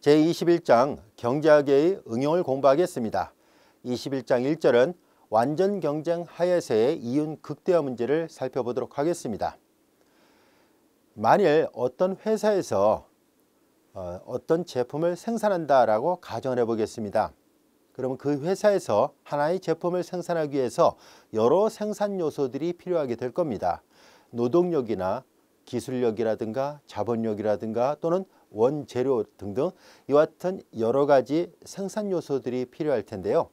제21장 경제학의 응용을 공부하겠습니다. 21장 1절은 완전 경쟁 하에서의 이윤 극대화 문제를 살펴보도록 하겠습니다. 만일 어떤 회사에서 어떤 제품을 생산한다라고 가정을 해보겠습니다. 그러면 그 회사에서 하나의 제품을 생산하기 위해서 여러 생산 요소들이 필요하게 될 겁니다. 노동력이나 기술력이라든가 자본력이라든가 또는 원재료 등등 이와 같은 여러 가지 생산 요소들이 필요할 텐데요.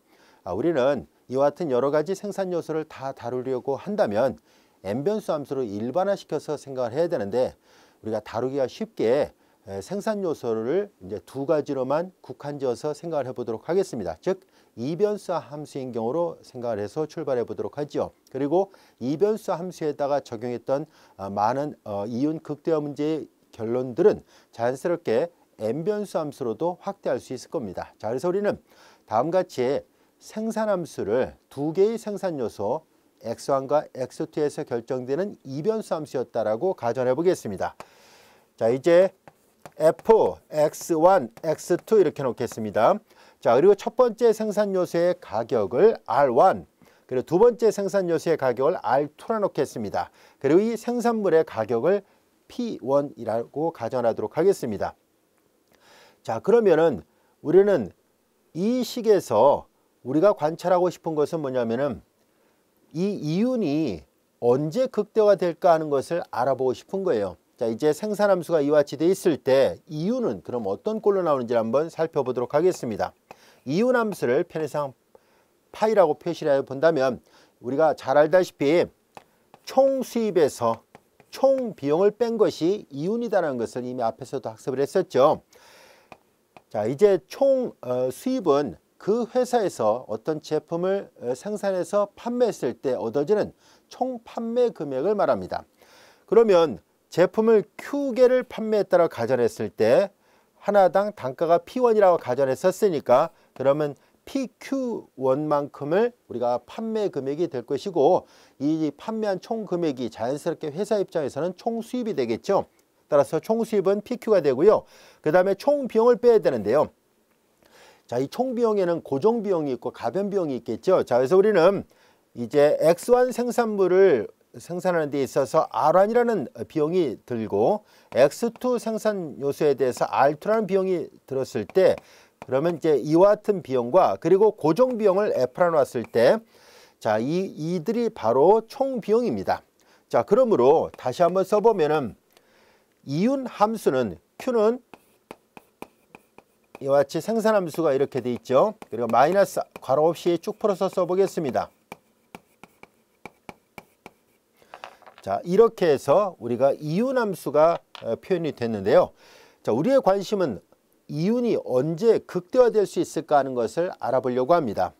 우리는 이와 같은 여러 가지 생산 요소를 다 다루려고 한다면 N변수 함수로 일반화시켜서 생각을 해야 되는데 우리가 다루기가 쉽게 생산 요소를 이제 두 가지로만 국한지어서 생각을 해보도록 하겠습니다. 즉 이변수 함수인 경우로 생각을 해서 출발해 보도록 하죠. 그리고 이변수 함수에다가 적용했던 많은 이윤 극대화 문제의 결론들은 자연스럽게 N변수 함수로도 확대할 수 있을 겁니다. 자, 그래서 우리는 다음과 같이 생산함수를 두 개의 생산 요소 x1과 x2에서 결정되는 이변수 함수였다라고 가정해 보겠습니다. 자, 이제 f, x1, x2 이렇게 놓겠습니다. 자, 그리고 첫 번째 생산 요소의 가격을 R1, 그리고 두 번째 생산 요소의 가격을 R2로 놓겠습니다. 그리고 이 생산물의 가격을 P1이라고 가정하도록 하겠습니다. 자, 그러면은 우리는 이 식에서 우리가 관찰하고 싶은 것은 뭐냐면은 이 이윤이 언제 극대화가 될까 하는 것을 알아보고 싶은 거예요. 자, 이제 생산함수가 이와 같이 돼 있을 때 이윤은 그럼 어떤 꼴로 나오는지 한번 살펴보도록 하겠습니다. 이윤함수를 편의상 파이라고 표시를 해 본다면 우리가 잘 알다시피 총 수입에서 총 비용을 뺀 것이 이윤이다라는 것을 이미 앞에서도 학습을 했었죠. 자, 이제 총 수입은 그 회사에서 어떤 제품을 생산해서 판매했을 때 얻어지는 총 판매 금액을 말합니다. 그러면 제품을 Q개를 판매했다고 가정했을 때 하나당 단가가 P1이라고 가정했었으니까 그러면 PQ1만큼을 우리가 판매 금액이 될 것이고 이 판매한 총 금액이 자연스럽게 회사 입장에서는 총 수입이 되겠죠. 따라서 총 수입은 PQ가 되고요. 그 다음에 총 비용을 빼야 되는데요. 자, 이 총 비용에는 고정 비용이 있고 가변 비용이 있겠죠. 자, 그래서 우리는 이제 X1 생산물을 생산하는 데 있어서 R1이라는 비용이 들고 X2 생산 요소에 대해서 R2라는 비용이 들었을 때 그러면 이제 이와 같은 비용과 그리고 고정 비용을 F라 놨을 때 자, 이들이 바로 총 비용입니다. 자, 그러므로 다시 한번 써보면은 이윤 함수는 Q는 이와 같이 생산함수가 이렇게 돼 있죠. 그리고 마이너스 괄호 없이 쭉 풀어서 써보겠습니다. 자, 이렇게 해서 우리가 이윤함수가 표현이 됐는데요. 자, 우리의 관심은 이윤이 언제 극대화될 수 있을까 하는 것을 알아보려고 합니다.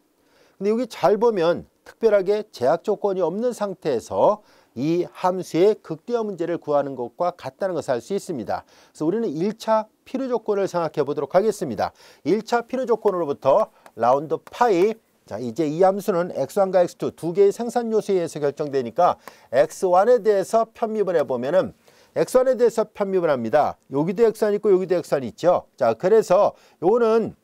근데 여기 잘 보면 특별하게 제약 조건이 없는 상태에서 이 함수의 극대화 문제를 구하는 것과 같다는 것을 알 수 있습니다. 그래서 우리는 1차 필요 조건을 생각해 보도록 하겠습니다. 1차 필요 조건으로부터 라운드 파이, 자, 이제 이 함수는 x1과 x2 두 개의 생산 요소에 의해서 결정되니까 x1에 대해서 편입을 해보면은 x1에 대해서 편입을 합니다. 여기도 x1 있고 여기도 x1 있죠. 자, 그래서 요거는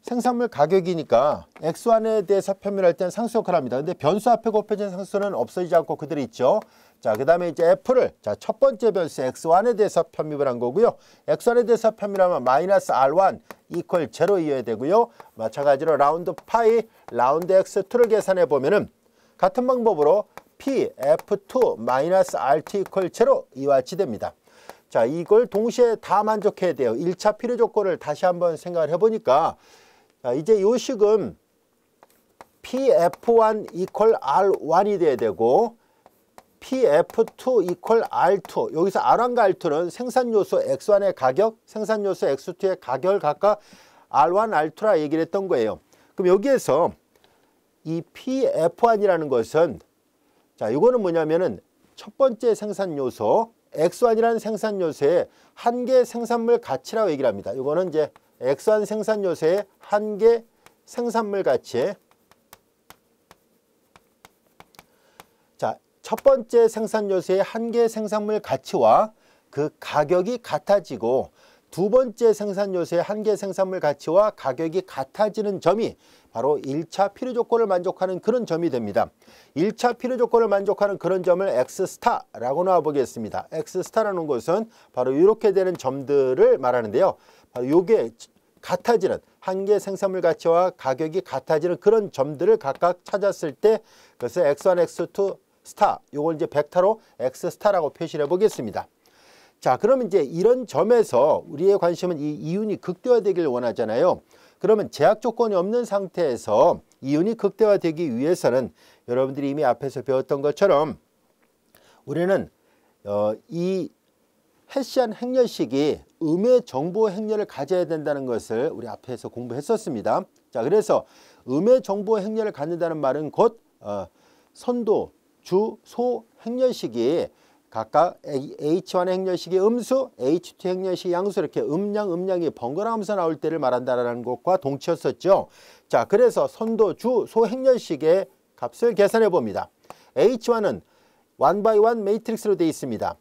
생산물 가격이니까 x1에 대해서 편입할 때는 상수 역할을 합니다. 근데 변수 앞에 곱해진 상수는 없어지지 않고 그대로 있죠. 자, 그 다음에 이제 f를 자, 첫 번째 변수 x1에 대해서 편입을 한 거고요. x1에 대해서 편입하면 마이너스 r1 이퀄 0이어야 되고요. 마찬가지로 라운드 파이 라운드 x2를 계산해 보면은 같은 방법으로 p f2 마이너스 rt 이퀄 0 이와 같이 됩니다. 자, 이걸 동시에 다 만족해야 돼요. 1차 필요 조건을 다시 한번 생각을 해보니까 자, 이제 이 식은 pf1 이퀄 r1이 돼야 되고 pf2 이퀄 r2 여기서 r1과 r2는 생산요소 x1의 가격, 생산요소 x2의 가격을 각각 r1, r2라 얘기를 했던 거예요. 그럼 여기에서 이 pf1이라는 것은 자, 이거는 뭐냐면은 첫 번째 생산요소 x1이라는 생산요소의 한계 생산물 가치라고 얘기를 합니다. 이거는 이제 x1 생산요소의 한계 생산물 가치. 자, 첫 번째 생산 요소의 한계 생산물 가치와 그 가격이 같아지고 두 번째 생산 요소의 한계 생산물 가치와 가격이 같아지는 점이 바로 1차 필요 조건을 만족하는 그런 점이 됩니다. 1차 필요 조건을 만족하는 그런 점을 X스타라고 나와 보겠습니다. X스타라는 것은 바로 이렇게 되는 점들을 말하는데요. 바로 이게 같아지는 한계 생산물 가치와 가격이 같아지는 그런 점들을 각각 찾았을 때 그것을 X1, X2 스타, 요걸 이제 벡터로 X스타라고 표시를 해 보겠습니다. 자, 그러면 이제 이런 점에서 우리의 관심은 이 이윤이 극대화되기를 원하잖아요. 그러면 제약 조건이 없는 상태에서 이윤이 극대화되기 위해서는 여러분들이 이미 앞에서 배웠던 것처럼 우리는 이 헤시안 행렬식이 음의 정보 행렬을 가져야 된다는 것을 우리 앞에서 공부했었습니다. 자, 그래서 음의 정보 행렬을 갖는다는 말은 곧 선도, 주, 소 행렬식이 각각 H1 행렬식의 음수, H2 행렬식의 양수 이렇게 음량이 번갈아가면서 나올 때를 말한다는 것과 동치였었죠. 자, 그래서 선도, 주, 소 행렬식의 값을 계산해 봅니다. H1은 1x1 매트릭스로 되어 있습니다.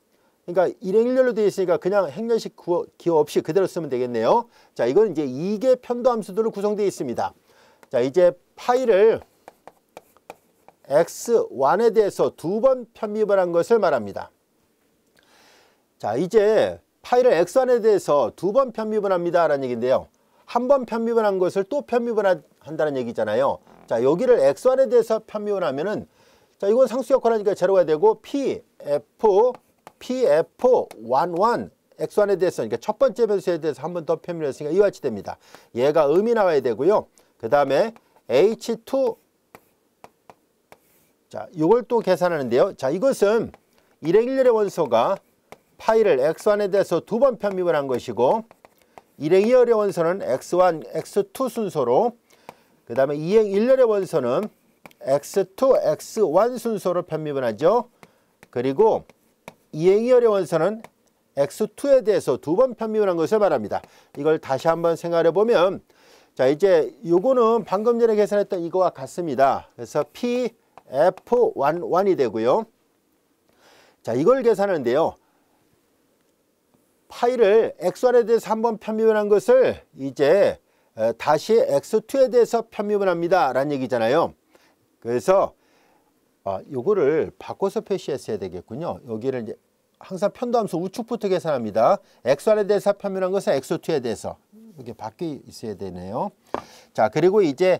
그러니까 일행일렬로 되어 있으니까 그냥 행렬식 기호 없이 그대로 쓰면 되겠네요. 자, 이건 이제 2개 편도함수들로 구성되어 있습니다. 자, 이제 파이를 X1에 대해서 두 번 편미분 한 것을 말합니다. 자, 이제 파이를 X1에 대해서 두 번 편미분합니다 라는 얘기인데요. 한 번 편미분한 것을 또 편미분한다는 얘기잖아요. 자, 여기를 X1에 대해서 편미분하면은 자, 이건 상수 역할하니까 제로가 되고 PF11 X1에 대해서 그러니까 첫 번째 변수에 대해서 한 번 더 편미분했으니까 이와 같이 됩니다. 얘가 음이 나와야 되고요. 그 다음에 H2 자, 이걸 또 계산하는데요. 자, 이것은 일행일렬의 원소가 파이를 X1에 대해서 두 번 편미분한 것이고 일행이열의 원소는 X1, X2 순서로 그 다음에 이행일렬의 원소는 X2, X1 순서로 편미분하죠. 그리고 이행이열의 원소는 X2에 대해서 두 번 편미분한 것을 말합니다. 이걸 다시 한번 생각해 보면 자, 이제 요거는 방금 전에 계산했던 이거와 같습니다. 그래서 PF11이 되고요. 자, 이걸 계산하는데요. 파이를 X1에 대해서 한번 편미분한 것을 이제 다시 X2에 대해서 편미분합니다 라는 얘기잖아요. 그래서 요거를 바꿔서 표시했어야 되겠군요. 여기를 이제 항상 편도함수 우측부터 계산합니다. X1에 대해서 편미분한 것은 X2에 대해서 이렇게 바뀌어 있어야 되네요. 자, 그리고 이제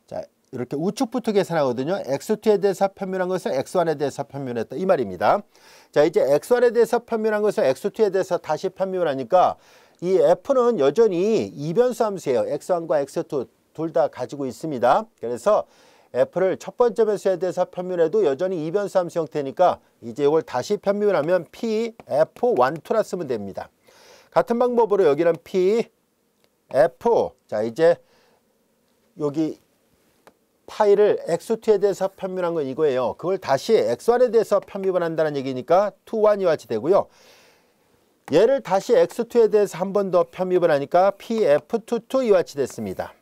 자, 이렇게 우측부터 계산하거든요. X2에 대해서 편미분한 것을 X1에 대해서 편미분했다 이 말입니다. 자, 이제 X1에 대해서 편미분한 것을 X2에 대해서 다시 편미분하니까 이 F는 여전히 이변수 함수예요. X1과 X2 둘 다 가지고 있습니다. 그래서 F를 첫 번째 변수에 대해서 편미분해도 여전히 이변수 함수 형태니까 이제 이걸 다시 편미분하면 PF12라 쓰면 됩니다. 같은 방법으로 여기는 PF 자, 이제 여기 파이를 X2에 대해서 편미분한 건 이거예요. 그걸 다시 X1에 대해서 편미분한다는 얘기니까 2, 1이 같이 되고요. 얘를 다시 X2에 대해서 한 번 더 편미분하니까 PF22 이와 같이 됐습니다.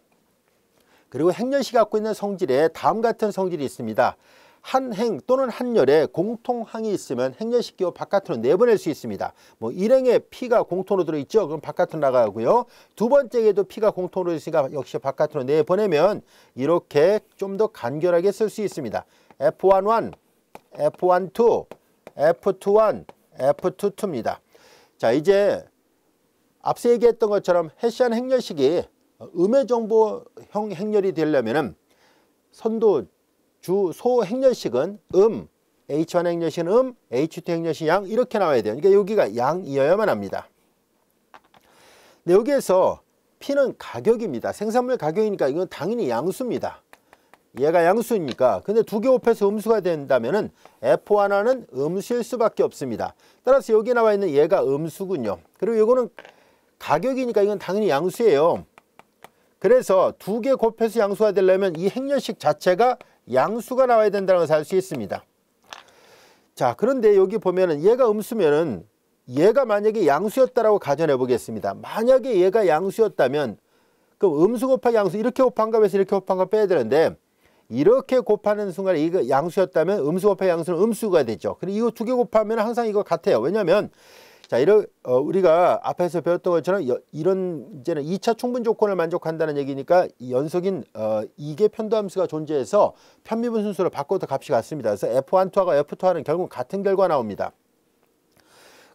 그리고 행렬식이 갖고 있는 성질에 다음 같은 성질이 있습니다. 한 행 또는 한 열에 공통항이 있으면 행렬식 기호 바깥으로 내보낼 수 있습니다. 뭐 일행에 P가 공통으로 들어있죠. 그럼 바깥으로 나가고요. 두 번째에도 P가 공통으로 있으니까 역시 바깥으로 내보내면 이렇게 좀 더 간결하게 쓸 수 있습니다. F11, F12, F21, F22입니다. 자, 이제 앞서 얘기했던 것처럼 헤시안 행렬식이 음의 정보형 행렬이 되려면은 선도, 주, 소 행렬식은 H1 행렬식은 H2 행렬식 양 이렇게 나와야 돼요. 그러니까 여기가 양이어야만 합니다. 근데 여기에서 P는 가격입니다. 생산물 가격이니까 이건 당연히 양수입니다. 얘가 양수니까. 근데 두 개 곱해서 음수가 된다면은 F1은 음수일 수밖에 없습니다. 따라서 여기 나와 있는 얘가 음수군요. 그리고 이거는 가격이니까 이건 당연히 양수예요. 그래서 두 개 곱해서 양수가 되려면 이 행렬식 자체가 양수가 나와야 된다는 것을 알 수 있습니다. 자, 그런데 여기 보면은 얘가 음수면은 얘가 만약에 양수였다라고 가정해 보겠습니다. 만약에 얘가 양수였다면 그럼 음수 곱하기 양수 이렇게 곱한 값에서 이렇게 곱한 값 빼야 되는데 이렇게 곱하는 순간에 이거 양수였다면 음수 곱하기 양수는 음수가 되죠. 그리고 이거 두 개 곱하면 항상 이거 같아요. 왜냐하면 자, 우리가 앞에서 배웠던 것처럼 이런 이제는 2차 충분 조건을 만족한다는 얘기니까 연속인 이계 편도함수가 존재해서 편미분 순서로 바꿔도 값이 같습니다. 그래서 F1,2하고 F2하는 결국 같은 결과 나옵니다.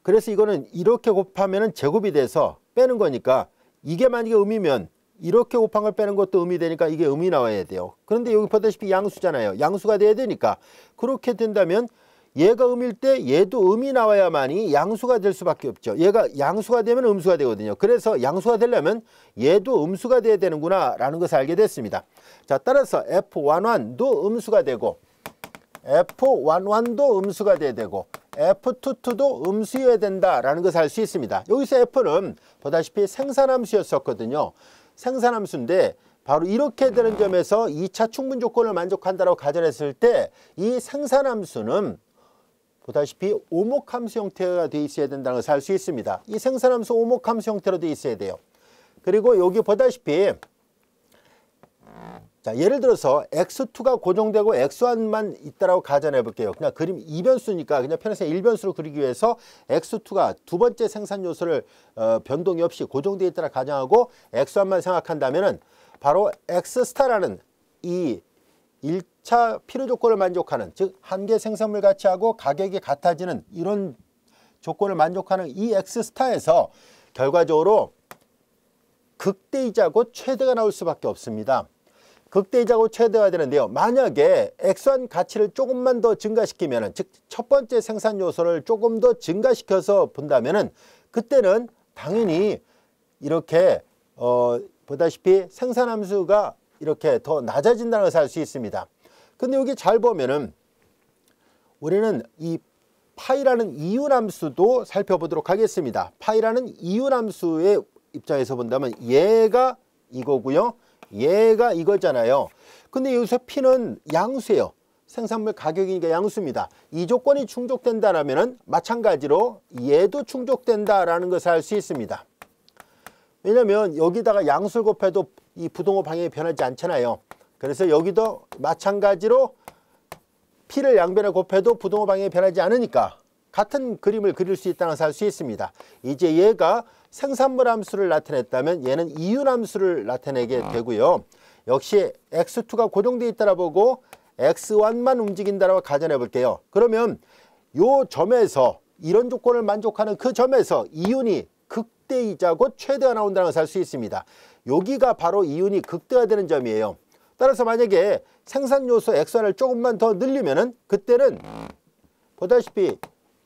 그래서 이거는 이렇게 곱하면 제곱이 돼서 빼는 거니까 이게 만약에 음이면 이렇게 곱한 걸 빼는 것도 음이 되니까 이게 음이 나와야 돼요. 그런데 여기 보다시피 양수잖아요. 양수가 돼야 되니까 그렇게 된다면 얘가 음일 때 얘도 음이 나와야만이 양수가 될 수밖에 없죠. 얘가 양수가 되면 음수가 되거든요. 그래서 양수가 되려면 얘도 음수가 돼야 되는구나 라는 것을 알게 됐습니다. 자, 따라서 F11도 음수가 되고 F11도 음수가 돼야 되고 F22도 음수여야 된다라는 것을 알 수 있습니다. 여기서 F는 보다시피 생산함수였었거든요. 생산함수인데 바로 이렇게 되는 점에서 2차 충분 조건을 만족한다고 가정했을 때 이 생산함수는 보다시피 오목함수 형태가 되어 있어야 된다는 것을 알 수 있습니다. 이 생산함수 오목함수 형태로 되어 있어야 돼요. 그리고 여기 보다시피 자, 예를 들어서 x2가 고정되고 x1만 있다라고 가정해 볼게요. 그냥 그림 2변수니까 그냥 편에서 1변수로 그리기 위해서 x2가 두 번째 생산 요소를 변동이 없이 고정되어 있다라 가정하고 x1만 생각한다면은 바로 x라는 이 1차 필요 조건을 만족하는, 즉 한 개 생산물 가치하고 가격이 같아지는 이런 조건을 만족하는 이 x에서 결과적으로 극대이자 곧 최대가 나올 수밖에 없습니다. 극대이자고 최대가 되는데요. 만약에 x1 가치를 조금만 더 증가시키면, 즉 첫 번째 생산 요소를 조금 더 증가시켜서 본다면 그때는 당연히 이렇게 보다시피 생산함수가 이렇게 더 낮아진다는 것을 알 수 있습니다. 근데 여기 잘 보면은 우리는 이 파이라는 이윤함수도 살펴보도록 하겠습니다. 파이라는 이윤함수의 입장에서 본다면 얘가 이거고요. 얘가 이거잖아요. 근데 여기서 P는 양수예요. 생산물 가격이니까 양수입니다. 이 조건이 충족된다라면 마찬가지로 얘도 충족된다라는 것을 알 수 있습니다. 왜냐하면 여기다가 양수를 곱해도 이 부동호 방향이 변하지 않잖아요. 그래서 여기도 마찬가지로 P를 양변에 곱해도 부동호 방향이 변하지 않으니까 같은 그림을 그릴 수 있다는 것을 알 수 있습니다. 이제 얘가 생산물 함수를 나타냈다면 얘는 이윤함수를 나타내게 되고요. 역시 x2가 고정되어 있다라 보고 x1만 움직인다라고 가정해 볼게요. 그러면 요 점에서 이런 조건을 만족하는 그 점에서 이윤이 극대이자 곧 최대가 나온다는 것을 알 수 있습니다. 여기가 바로 이윤이 극대가 되는 점이에요. 따라서 만약에 생산 요소 x1을 조금만 더 늘리면은 그때는 보다시피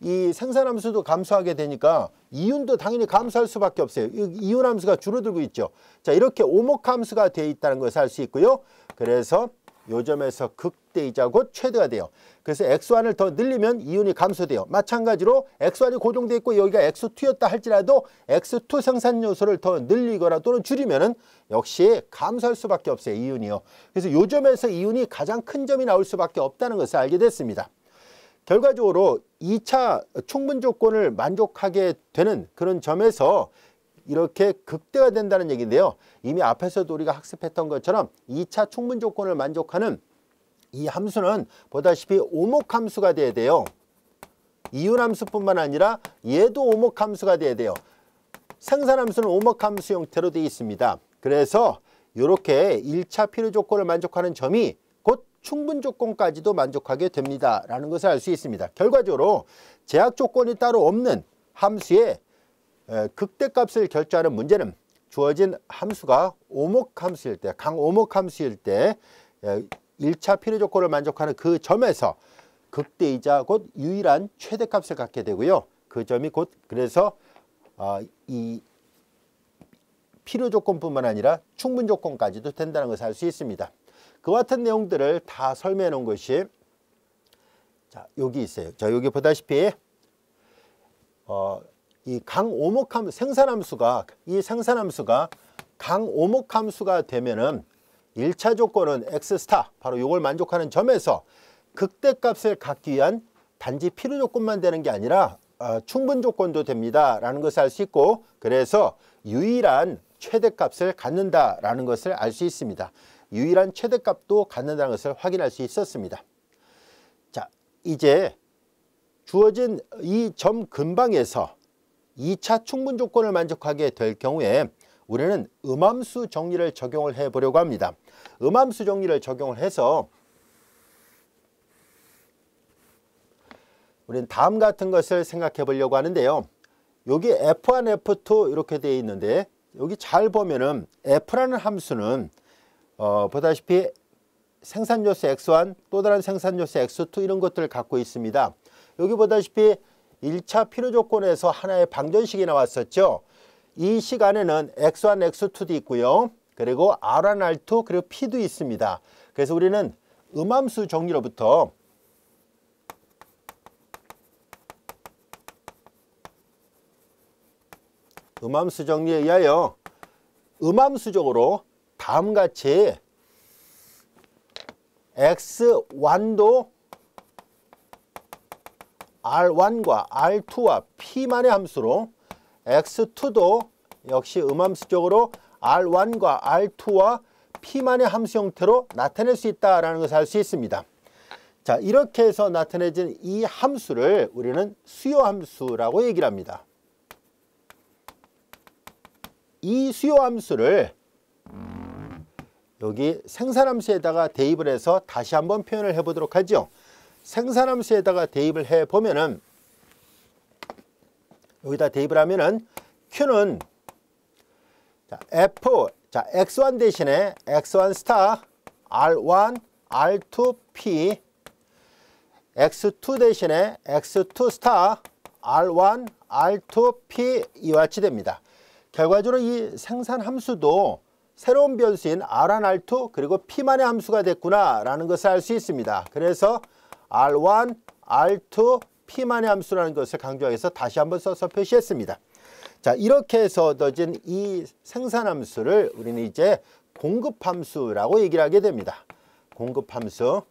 이 생산함수도 감소하게 되니까 이윤도 당연히 감소할 수밖에 없어요. 이윤함수가 줄어들고 있죠. 자, 이렇게 오목함수가 되어 있다는 것을 알 수 있고요. 그래서 요 점에서 극대이자 곧 최대가 돼요. 그래서 x1을 더 늘리면 이윤이 감소돼요. 마찬가지로 x1이 고정되어 있고 여기가 x2였다 할지라도 x2 생산 요소를 더 늘리거나 또는 줄이면은 역시 감소할 수밖에 없어요. 이윤이요. 그래서 요 점에서 이윤이 가장 큰 점이 나올 수밖에 없다는 것을 알게 됐습니다. 결과적으로 2차 충분 조건을 만족하게 되는 그런 점에서 이렇게 극대가 된다는 얘기인데요. 이미 앞에서도 우리가 학습했던 것처럼 2차 충분 조건을 만족하는 이 함수는 보다시피 오목함수가 돼야 돼요. 이윤함수뿐만 아니라 얘도 오목함수가 돼야 돼요. 생산함수는 오목함수 형태로 되어 있습니다. 그래서 이렇게 1차 필요 조건을 만족하는 점이 곧 충분 조건까지도 만족하게 됩니다 라는 것을 알 수 있습니다. 결과적으로 제약 조건이 따로 없는 함수의 극대값을 결정하는 문제는 주어진 함수가 오목함수일 때, 강오목함수일 때 1차 필요 조건을 만족하는 그 점에서 극대이자 곧 유일한 최대값을 갖게 되고요. 그 점이 곧 그래서 이 필요 조건뿐만 아니라 충분 조건까지도 된다는 것을 알 수 있습니다. 그 같은 내용들을 다 설명해 놓은 것이 자, 여기 있어요. 자, 여기 보다시피 이 강오목함 생산함수가 이 생산함수가 강오목함수가 되면은 1차 조건은 x 스타 바로 이걸 만족하는 점에서 극대값을 갖기 위한 단지 필요 조건만 되는 게 아니라 충분 조건도 됩니다 라는 것을 알 수 있고, 그래서 유일한 최대값을 갖는다라는 것을 알 수 있습니다. 유일한 최대값도 갖는다는 것을 확인할 수 있었습니다. 자, 이제 주어진 이 점 근방에서 2차 충분 조건을 만족하게 될 경우에 우리는 음함수 정리를 적용을 해 보려고 합니다. 음함수 정리를 적용을 해서 우리는 다음 같은 것을 생각해 보려고 하는데요. 여기 F1, F2 이렇게 되어 있는데 여기 잘 보면은 F라는 함수는 보다시피 생산요소 X1 또 다른 생산요소 X2 이런 것들을 갖고 있습니다. 여기 보다시피 1차 필요조건에서 하나의 방정식이 나왔었죠. 이 시간에는 X1, X2도 있고요. 그리고 R1, R2 그리고 P도 있습니다. 그래서 우리는 음함수 정리로부터 음함수 정리에 의하여 음함수적으로 다음같이 X1도 R1과 R2와 P만의 함수로 X2도 역시 음함수적으로 R1과 R2와 P만의 함수 형태로 나타낼 수 있다는 것을 알 수 있습니다. 자, 이렇게 해서 나타내진 이 함수를 우리는 수요함수라고 얘기를 합니다. 이 수요함수를 여기 생산함수에다가 대입을 해서 다시 한번 표현을 해보도록 하죠. 생산함수에다가 대입을 해보면은 여기다 대입을 하면은 Q는 F, X1 대신에 X1 스타 R1, R2, P X2 대신에 X2 스타 R1, R2, P 이와 같이 됩니다. 결과적으로 이 생산함수도 새로운 변수인 R1, R2 그리고 P만의 함수가 됐구나 라는 것을 알 수 있습니다. 그래서 R1, R2, P만의 함수라는 것을 강조하기 위해서 다시 한번 써서 표시했습니다. 자, 이렇게 해서 얻어진 이 생산함수를 우리는 이제 공급함수라고 얘기를 하게 됩니다. 공급함수.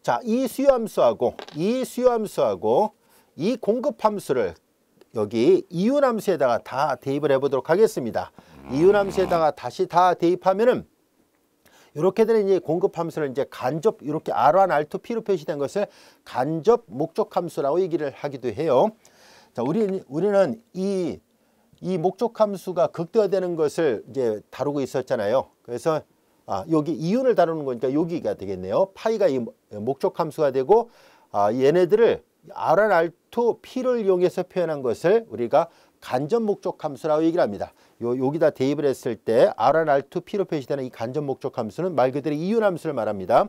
자, 이 수요함수하고 이 공급함수를 여기 이윤함수에다가 다 대입을 해보도록 하겠습니다. 이윤함수에다가 다시 다 대입하면은 이렇게 되는 이 공급함수를 이제 간접 이렇게 R1, R2, P로 표시된 것을 간접 목적함수라고 얘기를 하기도 해요. 자, 우리는 이 목적함수가 극대화되는 것을 이제 다루고 있었잖아요. 그래서 여기 이윤을 다루는 거니까 여기가 되겠네요. 파이가 이 목적함수가 되고 얘네들을 R1, R2, P를 이용해서 표현한 것을 우리가 간접 목적 함수라고 얘기를 합니다. 여기다 대입을 했을 때 R1, R2, P로 표시되는 이 간접 목적 함수는 말 그대로 이윤 함수를 말합니다.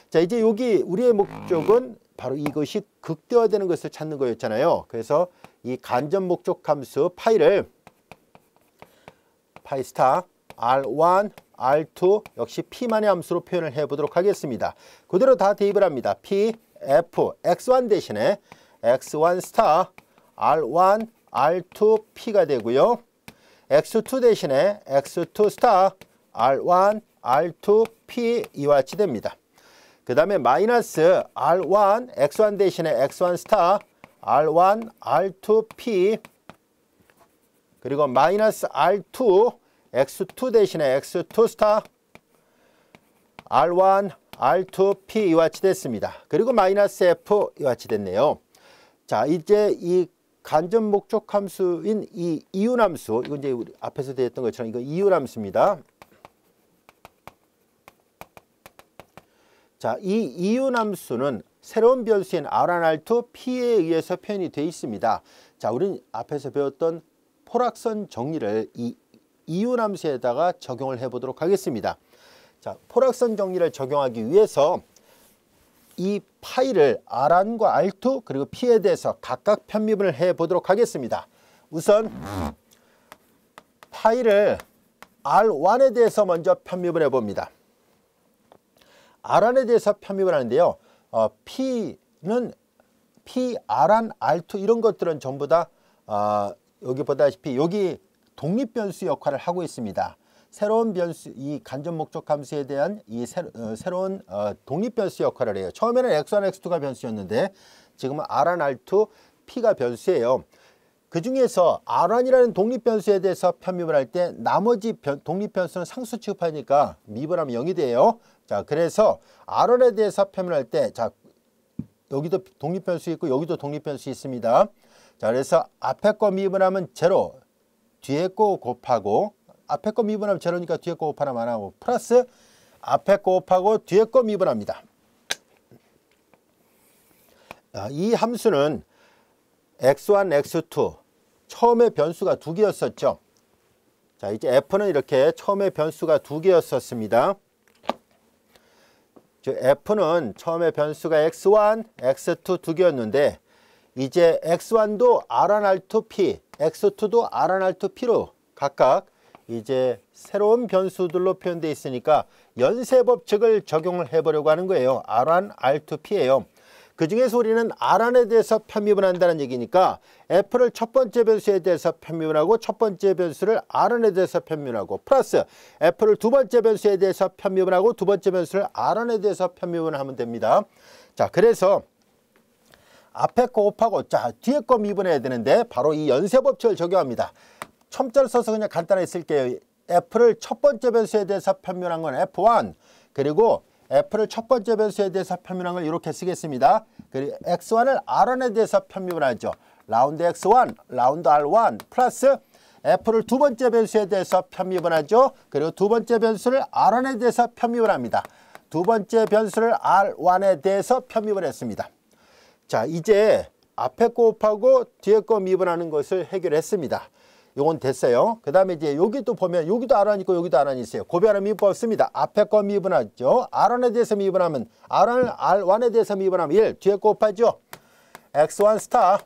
자, 이제 여기 우리의 목적은 바로 이것이 극대화되는 것을 찾는 거였잖아요. 그래서 이 간접 목적 함수 파이를 파이 스타 R1, R2 역시 P만의 함수로 표현을 해보도록 하겠습니다. 그대로 다 대입을 합니다. P, F, X1 대신에 X1 스타 R1, R2, P가 되고요. X2 대신에 X2 스타 R1, R2, P 이와 같이 됩니다. 그 다음에 마이너스 R1, X1 대신에 X1 스타 R1, R2, P 그리고 마이너스 R2, X2 대신에 X2 스타 R1, R2, P 이와 같이 됐습니다. 그리고 마이너스 F 이와 같이 됐네요. 자, 이제 이 간접 목적 함수인 이 이윤함수, 이건 이제 우리 앞에서 되었던 것처럼 이거 이윤함수입니다. 자, 이 이윤함수는 새로운 변수인 R1, R2, P에 의해서 표현이 되어 있습니다. 자, 우리는 앞에서 배웠던 포락선 정리를 이 이윤함수에다가 적용을 해보도록 하겠습니다. 자, 포락선 정리를 적용하기 위해서 이 파이를 R1과 R2 그리고 P에 대해서 각각 편미분을 해보도록 하겠습니다. 우선 파이를 R1에 대해서 먼저 편미분해 봅니다. R1에 대해서 편미분을 하는데요. P는 P, R1, R2 이런 것들은 전부 다 여기 보다시피 여기 독립변수 역할을 하고 있습니다. 새로운 변수, 이 간접 목적 함수에 대한 이 새로운 독립변수 역할을 해요. 처음에는 X1, X2가 변수였는데 지금은 R1, R2, P가 변수예요. 그 중에서 R1이라는 독립변수에 대해서 편미분을 할 때 나머지 독립변수는 상수 취급하니까 미분하면 0이 돼요. 자, 그래서 R1에 대해서 편미분할 때 자, 여기도 독립변수 있고 여기도 독립변수 있습니다. 자, 그래서 앞에 거 미분하면 제로, 뒤에 거 곱하고, 앞에 거 미분하면 제로니까 뒤에 거 곱하면 안 하고, 플러스 앞에 거 곱하고 뒤에 거 미분합니다. 이 함수는 x1, x2 처음에 변수가 2개였었죠. 자, 이제 f는 이렇게 처음에 변수가 2개였었습니다. f는 처음에 변수가 x1, x2 2개였는데 이제 x1도 r1, r2, p, x2도 r1, r2, p로 각각 이제 새로운 변수들로 표현되어 있으니까 연쇄 법칙을 적용을 해보려고 하는 거예요. r1, r2, p예요. 그 중에서 우리는 r1에 대해서 편미분 한다는 얘기니까 f를 첫 번째 변수에 대해서 편미분하고 첫 번째 변수를 r1에 대해서 편미분하고 플러스 f를 두 번째 변수에 대해서 편미분하고 두 번째 변수를 r1에 대해서 편미분을 하면 됩니다. 자, 그래서 앞에 거 곱하고 자 뒤에 거 미분해야 되는데 바로 이 연쇄 법칙을 적용합니다. 첨자를 써서 그냥 간단하게 쓸게요. f를 첫 번째 변수에 대해서 편미분한 건 f1 그리고 f를 첫 번째 변수에 대해서 편미분한 걸 이렇게 쓰겠습니다. 그리고 x1을 r1에 대해서 편미분하죠. 라운드 x1, 라운드 r1 플러스 f를 두 번째 변수에 대해서 편미분하죠. 그리고 두 번째 변수를 r1에 대해서 편미분합니다. 두 번째 변수를 r1에 대해서 편미분했습니다. 자, 이제 앞에 거 곱하고 뒤에 거 미분하는 것을 해결했습니다. 요건 됐어요. 그 다음에 이제 여기도 보면 여기도 r1 있고 여기도 r1 있어요. 고배하는 미분법 씁니다. 앞에 거 미분하죠. r1에 대해서 미분하면 r1을 r1에 대해서 미분하면 1 뒤에 거 곱하죠. x1 스타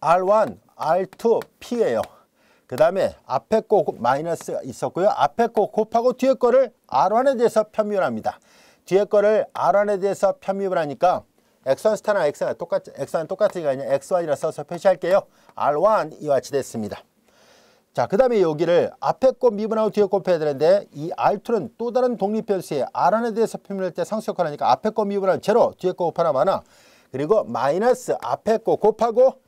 r1 r2 p예요. 그 다음에 앞에 거 마이너스 있었고요. 앞에 거 곱하고 뒤에 거를 r1에 대해서 편미분합니다. 뒤에 거를 r1에 대해서 편미분하니까 x1 스타나 x1 똑같으니까 그냥 x1이라 써서 표시할게요. r1 이와 같이 됐습니다. 자, 그 다음에 여기를 앞에 거 미분하고 뒤에 거 곱해야 되는데 이 r2는 또 다른 독립변수에 r1에 대해서 표현할 때 상수역할하니까 앞에 거 미분하면 제로, 뒤에 거 곱하나 마나 그리고 마이너스 앞에 거 곱하고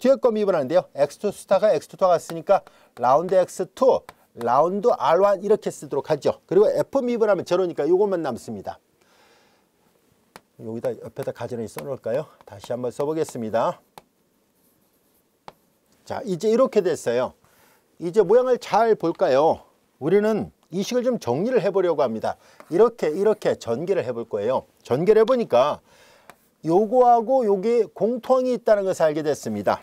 뒤에 거 미분하는데요. x2 스타가 x2와 같으니까 라운드 x2, 라운드 r1 이렇게 쓰도록 하죠. 그리고 f 미분하면 제로니까 이것만 남습니다. 여기다 옆에다 가지런히 써놓을까요? 다시 한번 써보겠습니다. 자, 이제 이렇게 됐어요. 이제 모양을 잘 볼까요? 우리는 이 식을 좀 정리를 해보려고 합니다. 이렇게 전개를 해볼 거예요. 전개를 해보니까 요거하고 요게 공통이 있다는 것을 알게 됐습니다.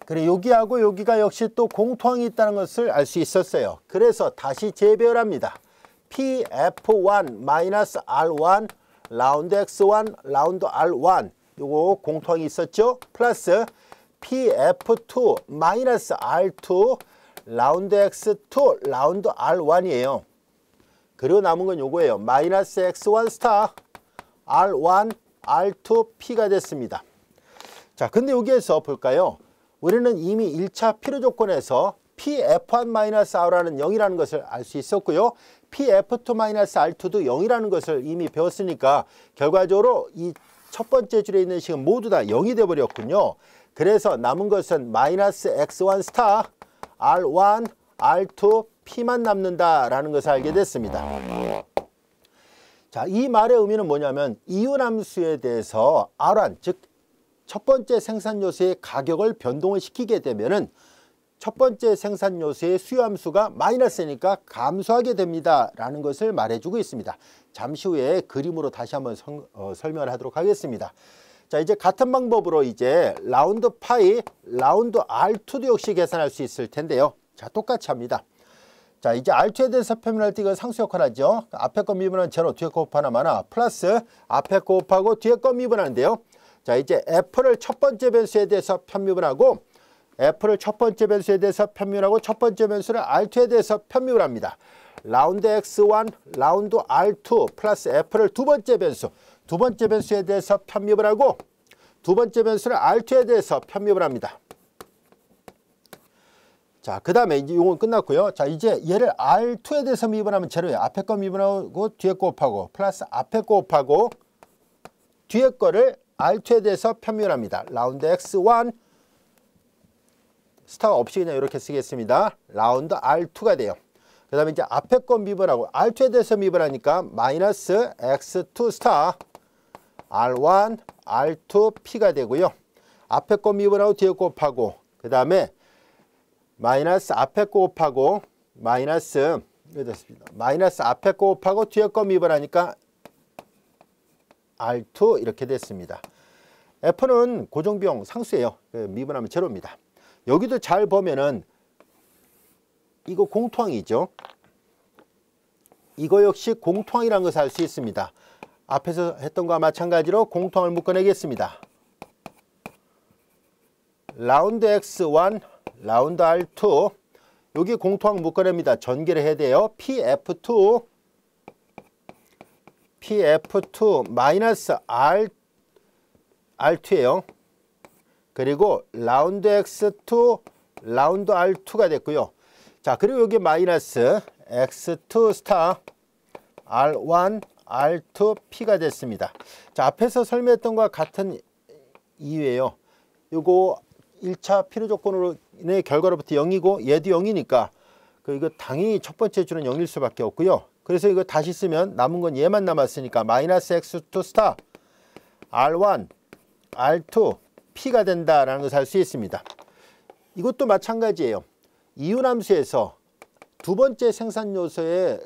그리고 여기하고 여기가 역시 또 공통이 있다는 것을 알 수 있었어요. 그래서 다시 재배열합니다. pf1-r1 라운드 x1, 라운드 r1 요거 공통이 있었죠. 플러스 pf2 마이너스 r2 라운드 x2, 라운드 r1이에요. 그리고 남은 건 요거예요. 마이너스 x1 스타 r1, r2, p가 됐습니다. 자, 근데 여기에서 볼까요? 우리는 이미 1차 필요 조건에서 pf1-r는 0이라는 것을 알 수 있었고요. pf2-r2도 0이라는 것을 이미 배웠으니까 결과적으로 이 첫 번째 줄에 있는 식은 모두 다 0이 되어버렸군요. 그래서 남은 것은 마이너스 x1 스타 r1, r2, p만 남는다라는 것을 알게 됐습니다. 자, 이 말의 의미는 뭐냐면 이윤함수에 대해서 r1, 즉 첫 번째 생산 요소의 가격을 변동을 시키게 되면은 첫 번째 생산 요소의 수요함수가 마이너스니까 감소하게 됩니다 라는 것을 말해주고 있습니다. 잠시 후에 그림으로 다시 한번 설명을 하도록 하겠습니다. 자, 이제 같은 방법으로 이제 라운드 파이, 라운드 R2도 역시 계산할 수 있을 텐데요. 자, 똑같이 합니다. 자, 이제 R2에 대해서 표현할 때 이건 상수역할하죠. 앞에 거 미분하면 제로, 뒤에 거 곱하나 마나 플러스 앞에 거 곱하고 뒤에 거 미분하는데요. 자, 이제 F를 첫 번째 변수에 대해서 편미분하고 F를 첫 번째 변수에 대해서 편미분하고 첫 번째 변수를 R2에 대해서 편미분합니다. 라운드 X1, 라운드 R2 플러스 F를 두 번째 변수에 대해서 편미분하고 두 번째 변수를 R2에 대해서 편미분합니다. 자, 그 다음에 이제 이건 끝났고요. 자, 이제 얘를 R2에 대해서 미분하면 제로예요. 앞에 거 미분하고 뒤에 거 곱하고 플러스 앞에 거 곱하고 뒤에 거를 R2에 대해서 편미분합니다. 라운드 X1 스타 없이 그냥 이렇게 쓰겠습니다. 라운드 R2가 돼요. 그 다음에 이제 앞에 거 미분하고 R2에 대해서 미분하니까 마이너스 X2 스타 R1, R2, P가 되고요. 앞에 거 미분하고 뒤에 거 곱하고 그 다음에 마이너스 앞에 거 곱하고 마이너스 앞에 거 곱하고 뒤에 거 미분하니까 R2 이렇게 됐습니다. F는 고정비용 상수예요. 미분하면 제로입니다. 여기도 잘 보면은 이거 공통항이죠. 이거 역시 공통항이라는 것을 알 수 있습니다. 앞에서 했던 것과 마찬가지로 공통항을 묶어내겠습니다. 라운드 X1, 라운드 R2 여기 공통항 묶어냅니다. 전개를 해야 돼요. PF2 마이너스 R2예요. 그리고 라운드 X2, 라운드 R2가 됐고요. 자, 그리고 여기 마이너스 X2 스타 R1, R2, P가 됐습니다. 자, 앞에서 설명했던 것과 같은 이유예요. 요거 1차 필요 조건으로 의 결과로부터 0이고 얘도 0이니까 이거 당연히 첫 번째 줄은 0일 수밖에 없고요. 그래서 이거 다시 쓰면 남은 건 얘만 남았으니까 마이너스 X2 스타 R1, R2, P가 된다라는 것을 알 수 있습니다. 이것도 마찬가지예요. 이윤함수에서 두 번째 생산 요소의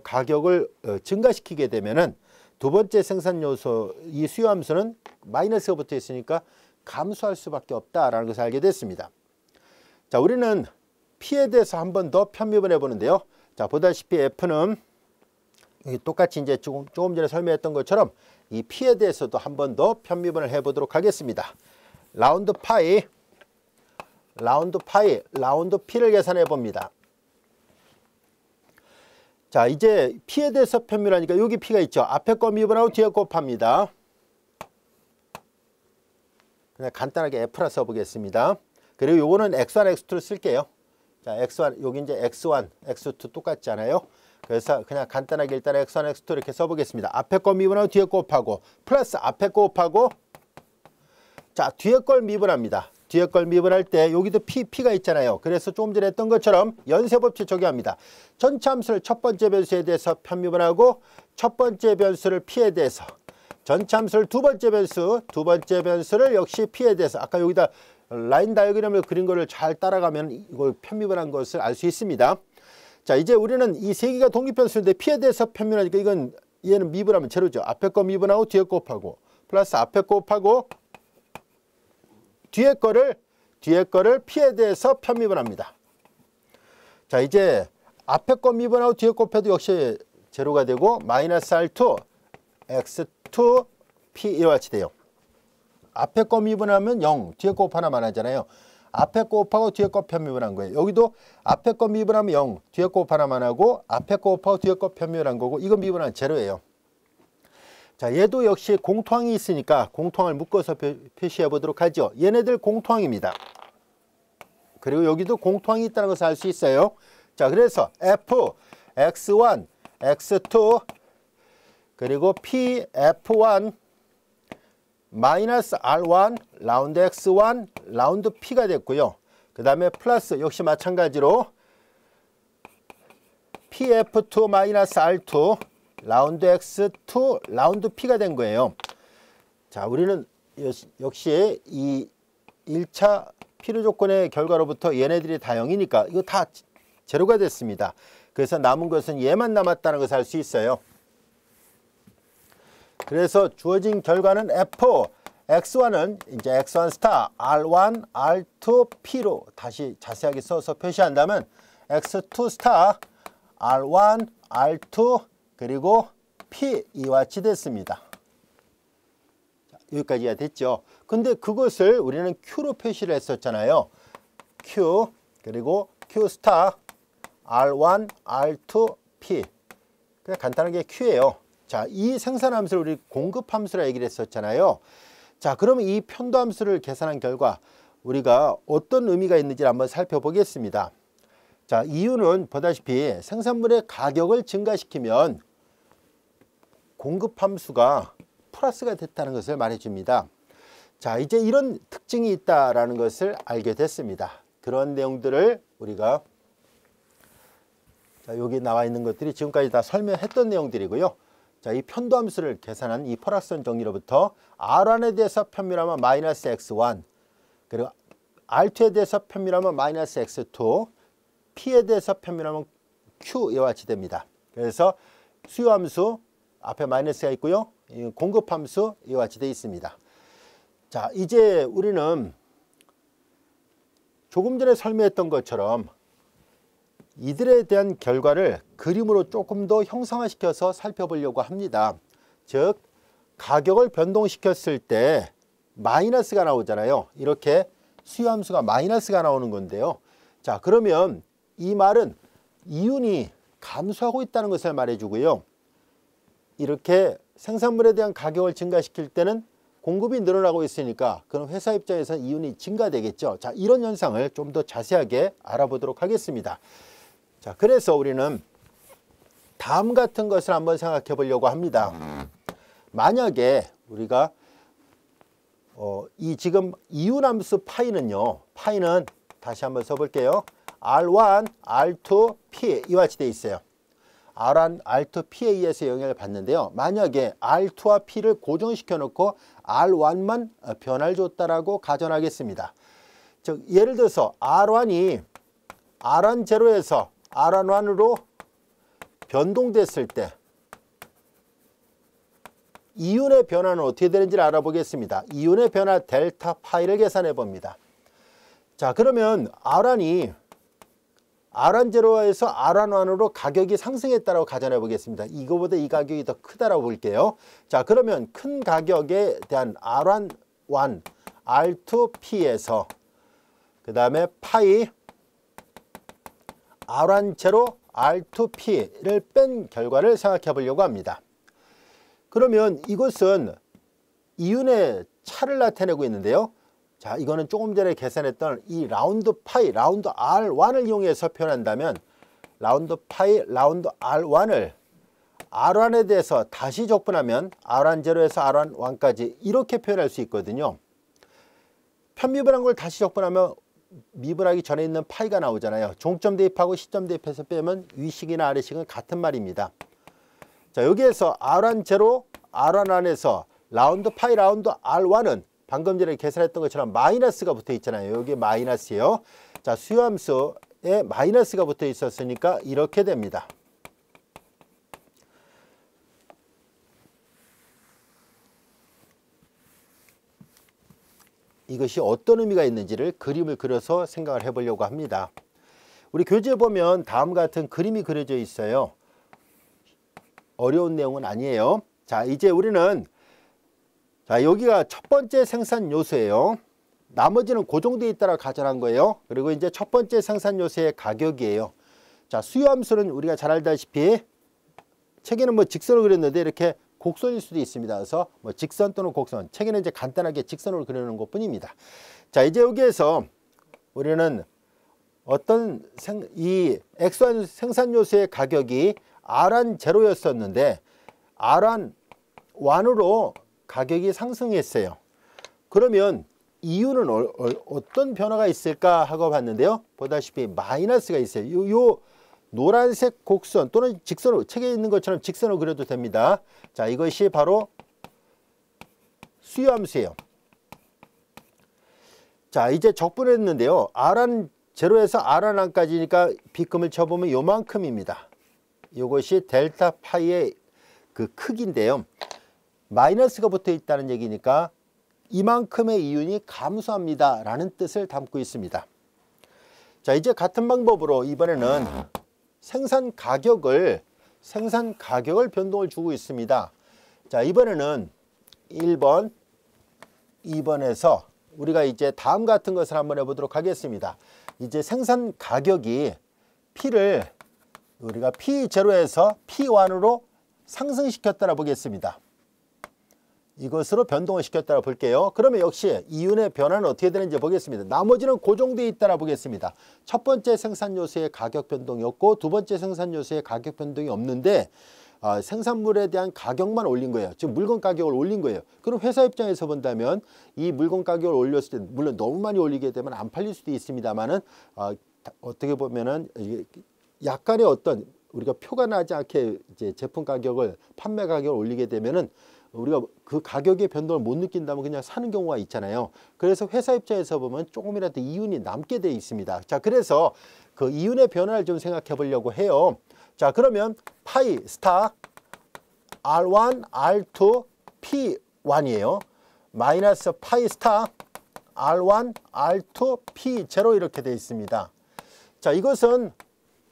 가격을 증가시키게 되면은 두 번째 생산 요소 이 수요함수는 마이너스가 붙어 있으니까 감소할 수밖에 없다라는 것을 알게 됐습니다. 자, 우리는 P에 대해서 한 번 더 편미분해 보는데요. 자, 보다시피 F는 똑같이 이제 조금 전에 설명했던 것처럼 이 P에 대해서도 한 번 더 편미분을 해 보도록 하겠습니다. 라운드 P를 계산해 봅니다. 자, 이제 P에 대해서 편미하니까 여기 P가 있죠. 앞에 거 미분하고 뒤에 거 곱합니다. 그냥 간단하게 F라 써보겠습니다. 그리고 요거는 X1, X2를 쓸게요. 자, X1, 여기 이제 X1, X2 똑같잖아요. 그래서 그냥 간단하게 일단 X1, X2 이렇게 써보겠습니다. 앞에 거 미분하고 뒤에 거 곱하고 플러스 앞에 거 곱하고 자, 뒤에 걸 미분합니다. 뒤에 걸 미분할 때 여기도 P가 있잖아요. 그래서 조금 전에 했던 것처럼 연쇄법칙 적용합니다. 전체 함수를 첫 번째 변수에 대해서 편미분하고 첫 번째 변수를 P에 대해서 전체 함수를 두 번째 변수를 역시 P에 대해서 아까 여기다 라인 다이어그램을 그린 거를 잘 따라가면 이걸 편미분한 것을 알 수 있습니다. 자, 이제 우리는 이 세 개가 독립변수인데 P에 대해서 편미분하니까 얘는 미분하면 제로죠. 앞에 거 미분하고 뒤에 거 곱하고 플러스 앞에 거 곱하고 뒤에 거를 P에 대해서 편미분합니다. 자, 이제 앞에 거 미분하고 뒤에 거 곱해도 역시 제로가 되고 마이너스 R2, X2, P 이와 같이 돼요. 앞에 거 미분하면 0, 뒤에 거 곱하나만 하잖아요. 앞에 거 곱하고 뒤에 거 편미분한 거예요. 여기도 앞에 거 미분하면 0, 뒤에 거 곱하나만 하고 앞에 거 곱하고 뒤에 거 편미분한 거고 이건 미분하면 제로예요. 자, 얘도 역시 공통항이 있으니까 공통항을 묶어서 표시해 보도록 하죠. 얘네들 공통항입니다. 그리고 여기도 공통항이 있다는 것을 알 수 있어요. 자, 그래서 F, X1, X2 그리고 P, F1 마이너스 R1, 라운드 X1, 라운드 P가 됐고요. 그 다음에 플러스 역시 마찬가지로 PF2 마이너스 R2, 라운드 X2, 라운드 P가 된 거예요. 자, 우리는 역시 이 1차 필요 조건의 결과로부터 얘네들이 다 0이니까 이거 다 제로가 됐습니다. 그래서 남은 것은 얘만 남았다는 것을 알 수 있어요. 그래서 주어진 결과는 F, X1은 이제 X1 스타 R1, R2, P로 다시 자세하게 써서 표시한다면 X2 스타 R1, R2 그리고 P 이와 같이 됐습니다. 자, 여기까지가 됐죠. 근데 그것을 우리는 Q로 표시를 했었잖아요. Q 그리고 Q 스타 R1, R2, P 그냥 간단하게 Q예요. 자, 이 생산함수를 우리 공급함수라 얘기를 했었잖아요. 자, 그러면 이 편도함수를 계산한 결과 우리가 어떤 의미가 있는지 한번 살펴보겠습니다. 자, 이유는 보다시피 생산물의 가격을 증가시키면 공급함수가 플러스가 됐다는 것을 말해줍니다. 자, 이제 이런 특징이 있다는 것을 알게 됐습니다. 그런 내용들을 우리가 자, 여기 나와 있는 것들이 지금까지 다 설명했던 내용들이고요. 자, 이 편도함수를 계산한 이 포락선 정리로부터 R1에 대해서 편미하면 마이너스 X1, 그리고 R2에 대해서 편밀하면 마이너스 X2, P에 대해서 편밀하면 Q 이와 같이 됩니다. 그래서 수요함수 앞에 마이너스가 있고요. 공급함수 이와 같이 되어 있습니다. 자, 이제 우리는 조금 전에 설명했던 것처럼 이들에 대한 결과를 그림으로 조금 더 형상화시켜서 살펴보려고 합니다. 즉, 가격을 변동시켰을 때 마이너스가 나오잖아요. 이렇게 수요함수가 마이너스가 나오는 건데요. 자, 그러면 이 말은 이윤이 감소하고 있다는 것을 말해주고요. 이렇게 생산물에 대한 가격을 증가시킬 때는 공급이 늘어나고 있으니까 그럼 회사 입장에서는 이윤이 증가되겠죠. 자, 이런 현상을 좀 더 자세하게 알아보도록 하겠습니다. 자, 그래서 우리는 다음 같은 것을 한번 생각해 보려고 합니다. 만약에 우리가 이 지금 이윤함수 파이는요. 파이는 다시 한번 써볼게요. R1, R2, P 이와 같이 되어 있어요. R1, R2, P에 의해서 영향을 받는데요. 만약에 R2와 P를 고정시켜 놓고 R1만 변화를 줬다라고 가정하겠습니다. 즉 예를 들어서 R1이 R10에서 R11으로 변동됐을 때 이윤의 변화는 어떻게 되는지를 알아보겠습니다. 이윤의 변화 델타 파이를 계산해 봅니다. 자, 그러면 R1이 R10에서 R11으로 가격이 상승했다고 가정해 보겠습니다. 이거보다 이 가격이 더 크다라고 볼게요. 자, 그러면 큰 가격에 대한 R11, R2P에서 그 다음에 파이 R10, R2P를 뺀 결과를 생각해 보려고 합니다. 그러면 이것은 이윤의 차를 나타내고 있는데요. 자, 이거는 조금 전에 계산했던 이 라운드 파이, 라운드 R1을 이용해서 표현한다면 라운드 파이, 라운드 R1을 R1에 대해서 다시 적분하면 R10에서 R11까지 이렇게 표현할 수 있거든요. 편미분한 걸 다시 적분하면 미분하기 전에 있는 파이가 나오잖아요. 종점 대입하고 시점 대입해서 빼면 위식이나 아래식은 같은 말입니다. 자, 여기에서 R10, R1 안에서 라운드 파이, 라운드 R1은 방금 전에 계산했던 것처럼 마이너스가 붙어 있잖아요. 여기 마이너스예요. 자, 수요함수에 마이너스가 붙어 있었으니까 이렇게 됩니다. 이것이 어떤 의미가 있는지를 그림을 그려서 생각을 해보려고 합니다. 우리 교재에 보면 다음 같은 그림이 그려져 있어요. 어려운 내용은 아니에요. 자, 이제 우리는 자, 여기가 첫 번째 생산 요소예요. 나머지는 고정되어 있다고 가정한 거예요. 그리고 이제 첫 번째 생산 요소의 가격이에요. 자, 수요함수는 우리가 잘 알다시피 책에는 뭐 직선을 그렸는데 이렇게 곡선일 수도 있습니다. 그래서 뭐 직선 또는 곡선, 책에는 이제 간단하게 직선으로 그려놓은 것 뿐입니다. 자, 이제 여기에서 우리는 어떤 이 X1 생산 요소의 가격이 R10였었는데 R11으로 가격이 상승했어요. 그러면 이유는 어떤 변화가 있을까 하고 봤는데요. 보다시피 마이너스가 있어요. 요 노란색 곡선 또는 직선으로 책에 있는 것처럼 직선으로 그려도 됩니다. 자, 이것이 바로 수요함수예요. 자, 이제 적분했는데요. R10에서 R11까지니까 빗금을 쳐보면 요만큼입니다. 이것이 델타 파이의 그 크기인데요. 마이너스가 붙어 있다는 얘기니까 이만큼의 이윤이 감소합니다 라는 뜻을 담고 있습니다. 자, 이제 같은 방법으로 이번에는 생산 가격을 변동을 주고 있습니다. 자, 이번에는 1번, 2번에서 우리가 이제 다음 같은 것을 한번 해보도록 하겠습니다. 이제 생산 가격이 P를 우리가 P0에서 P1으로 상승시켰다라 보겠습니다. 이것으로 변동을 시켰다라 볼게요. 그러면 역시 이윤의 변화는 어떻게 되는지 보겠습니다. 나머지는 고정되어 있다라 보겠습니다. 첫 번째 생산 요소의 가격 변동이 없고 두 번째 생산 요소의 가격 변동이 없는데 생산물에 대한 가격만 올린 거예요. 지금 물건 가격을 올린 거예요. 그럼 회사 입장에서 본다면 이 물건 가격을 올렸을 때 물론 너무 많이 올리게 되면 안 팔릴 수도 있습니다만은 어떻게 보면은 약간의 어떤 우리가 표가 나지 않게 이제 제품 가격을 판매 가격을 올리게 되면은 우리가 그 가격의 변동을 못 느낀다면 그냥 사는 경우가 있잖아요. 그래서 회사 입장에서 보면 조금이라도 이윤이 남게 돼 있습니다. 자, 그래서 그 이윤의 변화를 좀 생각해 보려고 해요. 자, 그러면 파이 스타 R1, R2, P1이에요. 마이너스 파이 스타 R1, R2, P0 이렇게 되어 있습니다. 자, 이것은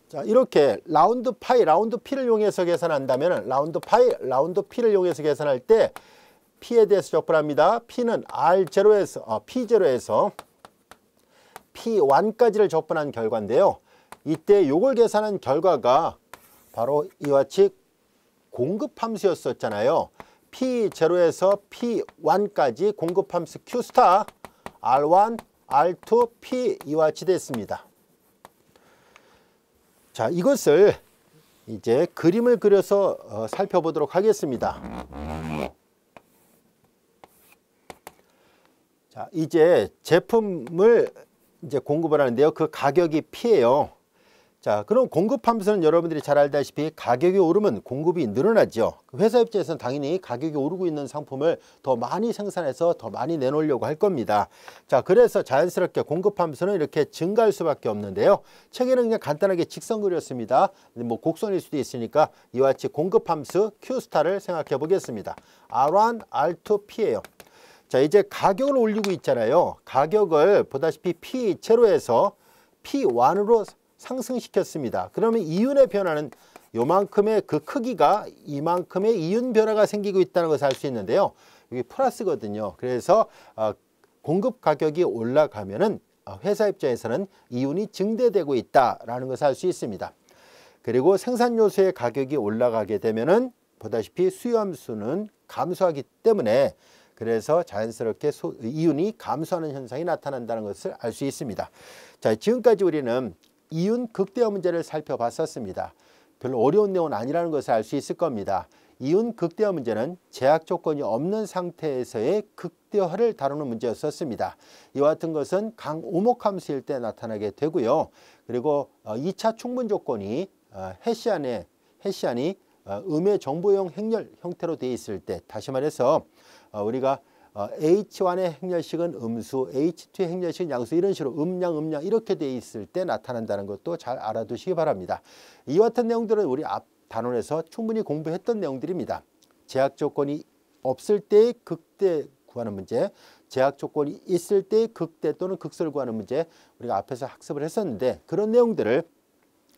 자, 이렇게 라운드 파이, 라운드 P를 이용해서 계산한다면 라운드 파이, 라운드 P를 이용해서 계산할 때 P에 대해서 적분합니다. P는 R0에서 P0에서 P1까지를 적분한 결과인데요. 이때 요걸 계산한 결과가 바로 이와 같이 공급함수였었잖아요. P0에서 P1까지 공급함수 Q 스타 R1, R2, P 이와 같이 됐습니다. 자, 이것을 이제 그림을 그려서 살펴보도록 하겠습니다. 자, 이제 제품을 이제 공급을 하는데요. 그 가격이 P예요. 자, 그럼 공급 함수는 여러분들이 잘 알다시피 가격이 오르면 공급이 늘어나죠. 회사 입장에서는 당연히 가격이 오르고 있는 상품을 더 많이 생산해서 더 많이 내놓으려고 할 겁니다. 자, 그래서 자연스럽게 공급 함수는 이렇게 증가할 수밖에 없는데요. 책에는 그냥 간단하게 직선 그렸습니다. 뭐 곡선일 수도 있으니까 이와 같이 공급 함수 Q스타를 생각해 보겠습니다. R1, R2, P예요. 자, 이제 가격을 올리고 있잖아요. 가격을 보다시피 P0에서 P1으로 상승시켰습니다. 그러면 이윤의 변화는 요만큼의 그 크기가 이만큼의 이윤 변화가 생기고 있다는 것을 알 수 있는데요. 여기 플러스거든요. 그래서 공급 가격이 올라가면은 회사 입장에서는 이윤이 증대되고 있다라는 것을 알 수 있습니다. 그리고 생산 요소의 가격이 올라가게 되면은 보다시피 수요 함수는 감소하기 때문에 그래서 자연스럽게 이윤이 감소하는 현상이 나타난다는 것을 알 수 있습니다. 자, 지금까지 우리는 이윤 극대화 문제를 살펴봤었습니다. 별로 어려운 내용은 아니라는 것을 알 수 있을 겁니다. 이윤 극대화 문제는 제약 조건이 없는 상태에서의 극대화를 다루는 문제였었습니다. 이와 같은 것은 강오목함수일 때 나타나게 되고요. 그리고 2차 충분 조건이 해시안이 음의 정보용 행렬 형태로 되어 있을 때, 다시 말해서 우리가 H1의 행렬식은 음수, H2의 행렬식은 양수, 이런 식으로 음양 이렇게 되어 있을 때 나타난다는 것도 잘 알아두시기 바랍니다. 이와 같은 내용들은 우리 앞 단원에서 충분히 공부했던 내용들입니다. 제약 조건이 없을 때의 극대 구하는 문제, 제약 조건이 있을 때의 극대 또는 극소를 구하는 문제, 우리가 앞에서 학습을 했었는데 그런 내용들을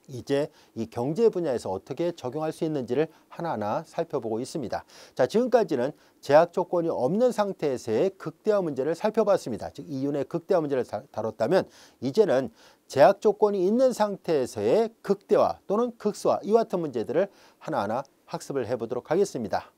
이제 이 경제 분야에서 어떻게 적용할 수 있는지를 하나하나 살펴보고 있습니다. 자, 지금까지는 제약 조건이 없는 상태에서의 극대화 문제를 살펴봤습니다. 즉 이윤의 극대화 문제를 다뤘다면 이제는 제약 조건이 있는 상태에서의 극대화 또는 극소화, 이와 같은 문제들을 하나하나 학습을 해보도록 하겠습니다.